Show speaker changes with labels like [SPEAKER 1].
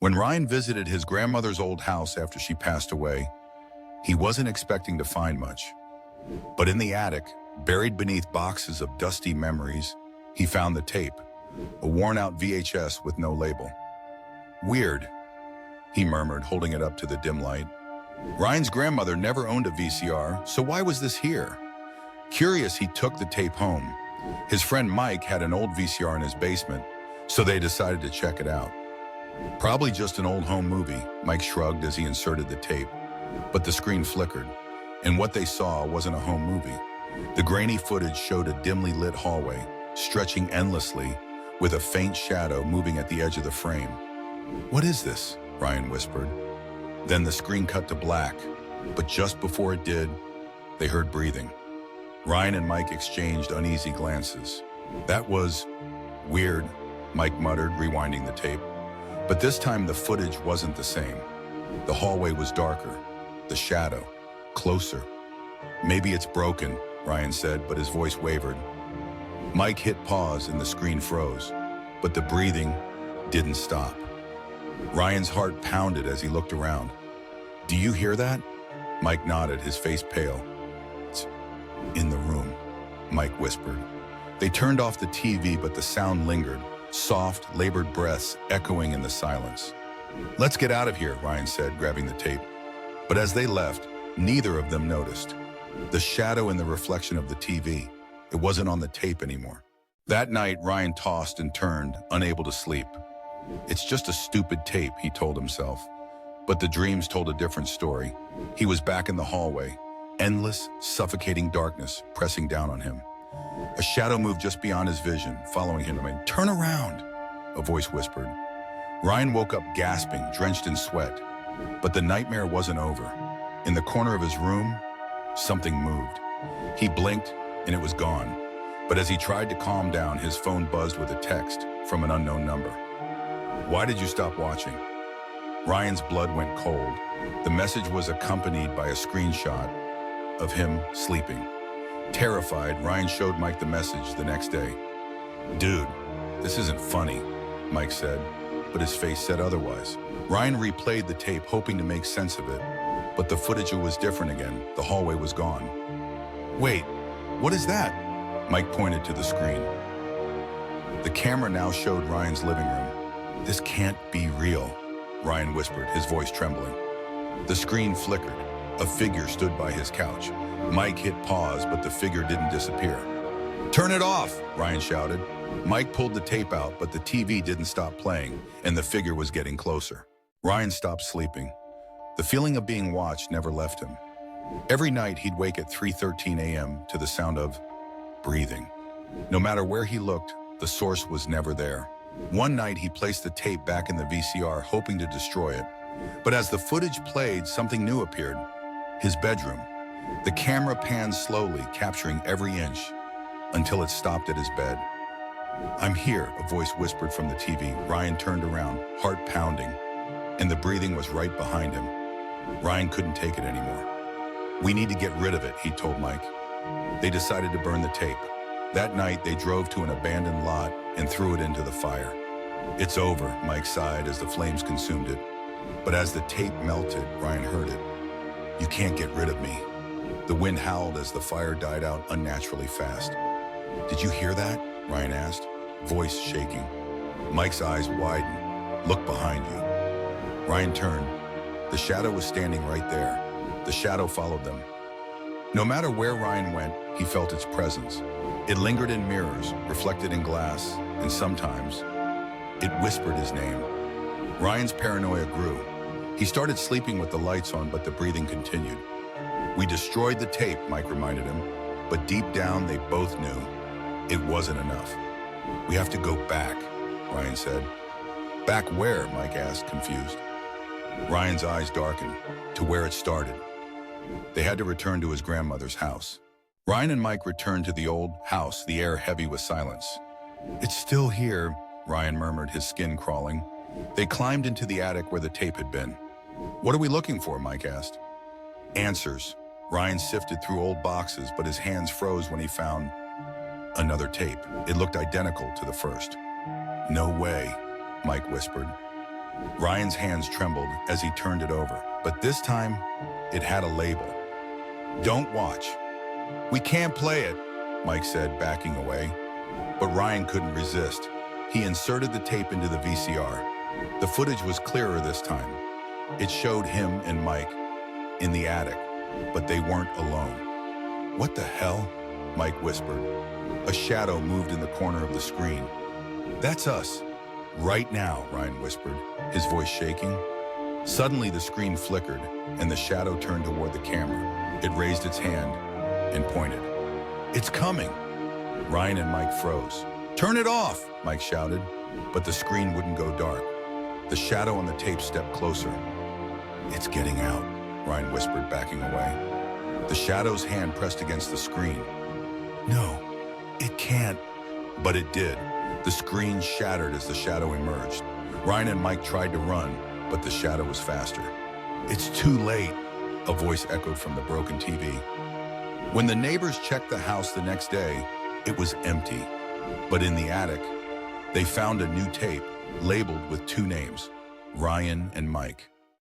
[SPEAKER 1] When Ryan visited his grandmother's old house after she passed away, he wasn't expecting to find much. But in the attic, buried beneath boxes of dusty memories, he found the tape, a worn-out VHS with no label. "Weird," he murmured, holding it up to the dim light. Ryan's grandmother never owned a VCR, so why was this here? Curious, he took the tape home. His friend Mike had an old VCR in his basement, so they decided to check it out. "Probably just an old home movie," Mike shrugged as he inserted the tape. But the screen flickered, and what they saw wasn't a home movie. The grainy footage showed a dimly lit hallway, stretching endlessly, with a faint shadow moving at the edge of the frame. "What is this?" Ryan whispered. Then the screen cut to black, but just before it did, they heard breathing. Ryan and Mike exchanged uneasy glances. "That was weird," Mike muttered, rewinding the tape. But this time the footage wasn't the same. The hallway was darker, the shadow closer. "Maybe it's broken," Ryan said, but his voice wavered. Mike hit pause and the screen froze, but the breathing didn't stop. Ryan's heart pounded as he looked around. "Do you hear that?" Mike nodded, his face pale. "It's in the room," Mike whispered. They turned off the TV, but the sound lingered, soft, labored breaths echoing in the silence. "Let's get out of here," Ryan said, grabbing the tape. But as they left, neither of them noticed. The shadow in the reflection of the TV, it wasn't on the tape anymore. That night, Ryan tossed and turned, unable to sleep. "It's just a stupid tape," he told himself. But the dreams told a different story. He was back in the hallway, endless, suffocating darkness pressing down on him. A shadow moved just beyond his vision, following him. "Turn around," a voice whispered. Ryan woke up gasping, drenched in sweat. But the nightmare wasn't over. In the corner of his room, something moved. He blinked, and it was gone. But as he tried to calm down, his phone buzzed with a text from an unknown number. "Why did you stop watching?" Ryan's blood went cold. The message was accompanied by a screenshot of him sleeping. Terrified, Ryan showed Mike the message the next day. "Dude, this isn't funny," Mike said, but his face said otherwise. Ryan replayed the tape, hoping to make sense of it, but the footage was different again. The hallway was gone. "Wait, what is that?" Mike pointed to the screen. The camera now showed Ryan's living room. "This can't be real," Ryan whispered, his voice trembling. The screen flickered. A figure stood by his couch. Mike hit pause, but the figure didn't disappear. "Turn it off!" Ryan shouted. Mike pulled the tape out, but the TV didn't stop playing, and the figure was getting closer. Ryan stopped sleeping. The feeling of being watched never left him. Every night he'd wake at 3:13 a.m. to the sound of breathing. No matter where he looked, the source was never there. One night he placed the tape back in the VCR, hoping to destroy it. But as the footage played, something new appeared. His bedroom. The camera panned slowly, capturing every inch, until it stopped at his bed. "I'm here," a voice whispered from the TV. Ryan turned around, heart pounding, and the breathing was right behind him. Ryan couldn't take it anymore. "We need to get rid of it," he told Mike. They decided to burn the tape. That night, they drove to an abandoned lot and threw it into the fire. "It's over," Mike sighed as the flames consumed it. But as the tape melted, Ryan heard it. "You can't get rid of me." The wind howled as the fire died out unnaturally fast. "Did you hear that?" Ryan asked, voice shaking. Mike's eyes widened. "Look behind you." Ryan turned. The shadow was standing right there. The shadow followed them. No matter where Ryan went, he felt its presence. It lingered in mirrors, reflected in glass, and sometimes it whispered his name. Ryan's paranoia grew. He started sleeping with the lights on, but the breathing continued. "We destroyed the tape," Mike reminded him, but deep down they both knew it wasn't enough. "We have to go back," Ryan said. "Back where?" Mike asked, confused. Ryan's eyes darkened. "To where it started." They had to return to his grandmother's house. Ryan and Mike returned to the old house, the air heavy with silence. "It's still here," Ryan murmured, his skin crawling. They climbed into the attic where the tape had been. "What are we looking for?" Mike asked. "Answers." Ryan sifted through old boxes, but his hands froze when he found another tape. It looked identical to the first. "No way," Mike whispered. Ryan's hands trembled as he turned it over, but this time, it had a label. "Don't watch." "We can't play it," Mike said, backing away. But Ryan couldn't resist. He inserted the tape into the VCR. The footage was clearer this time. It showed him and Mike in the attic, but they weren't alone. "What the hell?" Mike whispered. A shadow moved in the corner of the screen. "That's us. Right now," Ryan whispered, his voice shaking. Suddenly the screen flickered, and the shadow turned toward the camera. It raised its hand and pointed. "It's coming!" Ryan and Mike froze. "Turn it off!" Mike shouted, but the screen wouldn't go dark. The shadow on the tape stepped closer. "It's getting out," Ryan whispered, backing away. The shadow's hand pressed against the screen. "No, it can't." But it did. The screen shattered as the shadow emerged. Ryan and Mike tried to run, but the shadow was faster. "It's too late," a voice echoed from the broken TV. When the neighbors checked the house the next day, it was empty. But in the attic, they found a new tape labeled with two names, Ryan and Mike.